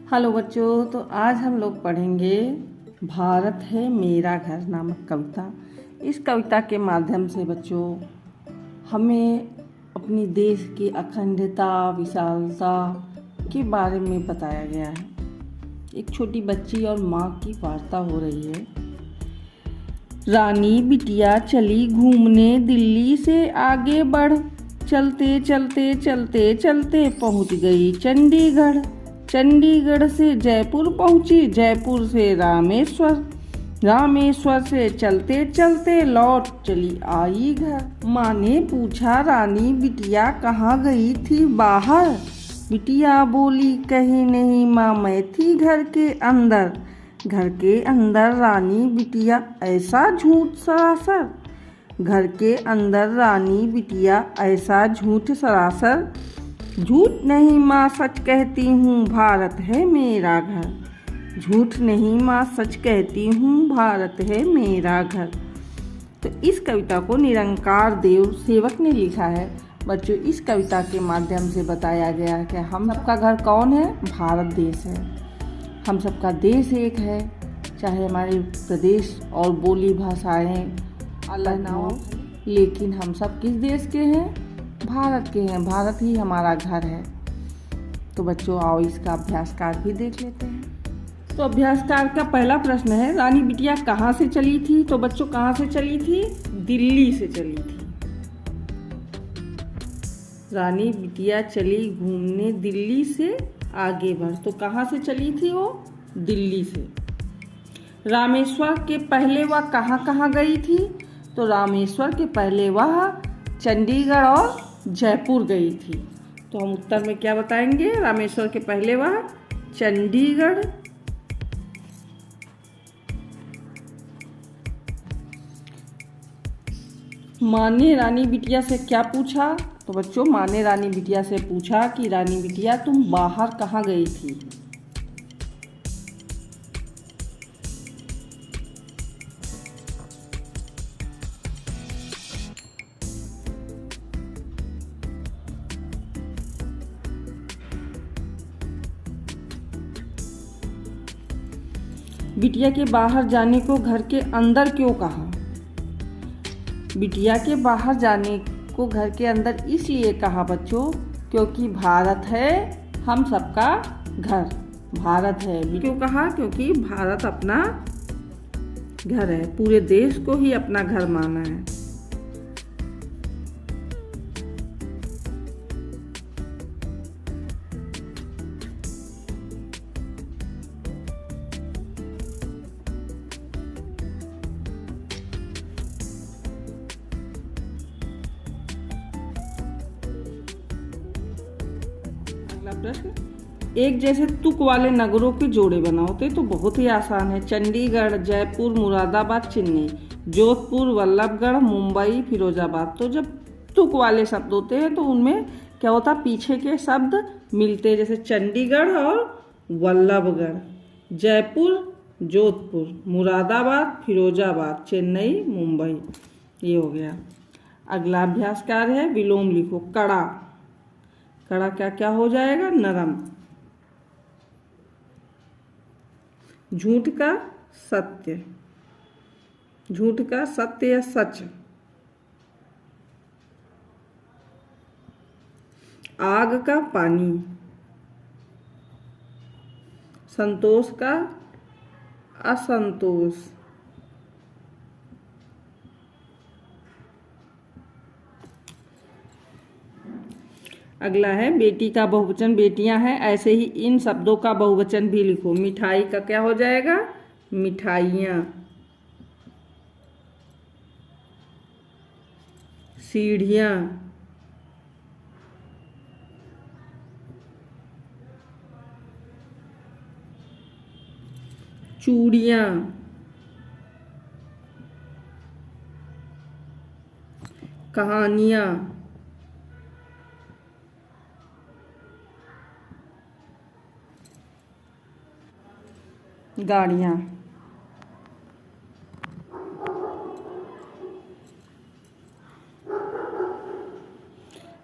Hello बच्चों, तो आज हम लोग पढ़ेंगे भारत है मेरा घर नामक कविता। इस कविता के माध्यम से बच्चों हमें अपनी देश की अखंडता विशालता के बारे में बताया गया है। एक छोटी बच्ची और माँ की वार्ता हो रही है। रानी बिटिया चली घूमने दिल्ली से आगे बढ़, चलते चलते चलते चलते पहुँच गई चंडीगढ़। चंडीगढ़ से जयपुर पहुंची, जयपुर से रामेश्वर, रामेश्वर से चलते चलते लौट चली आई घर। माँ ने पूछा, रानी बिटिया कहाँ गई थी बाहर? बिटिया बोली, कहीं नहीं माँ, मैं थी घर के अंदर। घर के अंदर रानी बिटिया ऐसा झूठ सरासर, घर के अंदर रानी बिटिया ऐसा झूठ सरासर। झूठ नहीं माँ सच कहती हूँ, भारत है मेरा घर। झूठ नहीं माँ सच कहती हूँ, भारत है मेरा घर। तो इस कविता को निरंकार देव सेवक ने लिखा है। बच्चों, इस कविता के माध्यम से बताया गया है कि हम सबका घर कौन है? भारत देश है। हम सबका देश एक है, चाहे हमारे प्रदेश और बोली भाषाएं अलग ना हो, लेकिन हम सब किस देश के हैं? भारत के हैं। भारत ही हमारा घर है। तो बच्चों आओ इसका अभ्यासकार भी देख लेते हैं। तो अभ्यासकार का पहला प्रश्न है, रानी बिटिया कहाँ से चली थी? तो बच्चों कहाँ से चली थी? दिल्ली से चली थी। रानी बिटिया चली घूमने दिल्ली से आगे बढ़, तो कहाँ से चली थी वो? दिल्ली से। रामेश्वर के पहले वह कहाँ कहाँ गई थी? तो रामेश्वर के पहले वह चंडीगढ़ और जयपुर गई थी। तो हम उत्तर में क्या बताएंगे? रामेश्वर के पहले वह चंडीगढ़, माँ ने रानी बिटिया से क्या पूछा? तो बच्चों माँ ने रानी बिटिया से पूछा कि रानी बिटिया तुम बाहर कहाँ गई थी? बिटिया के बाहर जाने को घर के अंदर क्यों कहा? बिटिया के बाहर जाने को घर के अंदर इसलिए कहा बच्चों, क्योंकि भारत है हम सबका घर। भारत है क्यों कहा? क्योंकि भारत अपना घर है, पूरे देश को ही अपना घर माना है। प्रश्न, एक जैसे तुक वाले नगरों के जोड़े बनाओ। तो बहुत ही आसान है। चंडीगढ़, जयपुर, मुरादाबाद, चेन्नई, जोधपुर, वल्लभगढ़, मुंबई, फिरोजाबाद। तो जब तुक वाले शब्द होते हैं तो उनमें क्या होता है? पीछे के शब्द मिलते हैं, जैसे चंडीगढ़ और वल्लभगढ़, जयपुर, जोधपुर, मुरादाबाद, फिरोजाबाद, चेन्नई, मुंबई। ये हो गया। अगला अभ्यास कार्य है, विलोम लिखो। कड़ा, कड़ा क्या क्या हो जाएगा? नरम। झूठ का सत्य, झूठ का सत्य या सच। आग का पानी, संतोष का असंतोष। अगला है बेटी का बहुवचन, बेटियां हैं। ऐसे ही इन शब्दों का बहुवचन भी लिखो। मिठाई का क्या हो जाएगा? मिठाइयाँ। सीढ़ियाँ, चूड़ियाँ, कहानियाँ, गाड़ियाँ।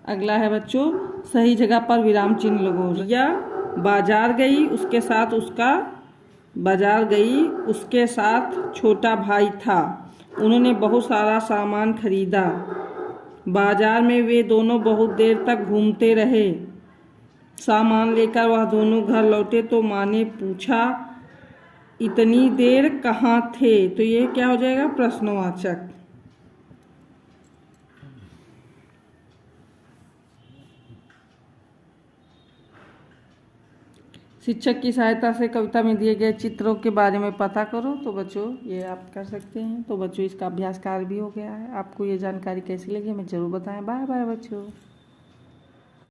अगला है बच्चों, सही जगह पर विराम चिन्ह लगाओ। या बाजार गई उसके साथ छोटा भाई था। उन्होंने बहुत सारा सामान खरीदा। बाजार में वे दोनों बहुत देर तक घूमते रहे। सामान लेकर वह दोनों घर लौटे तो माँ ने पूछा, इतनी देर कहाँ थे? तो ये क्या हो जाएगा? प्रश्नवाचक। शिक्षक की सहायता से कविता में दिए गए चित्रों के बारे में पता करो। तो बच्चों ये आप कर सकते हैं। तो बच्चों इसका अभ्यास कार्य भी हो गया है। आपको ये जानकारी कैसी लगी हमें ज़रूर बताएं। बाय बाय बच्चों।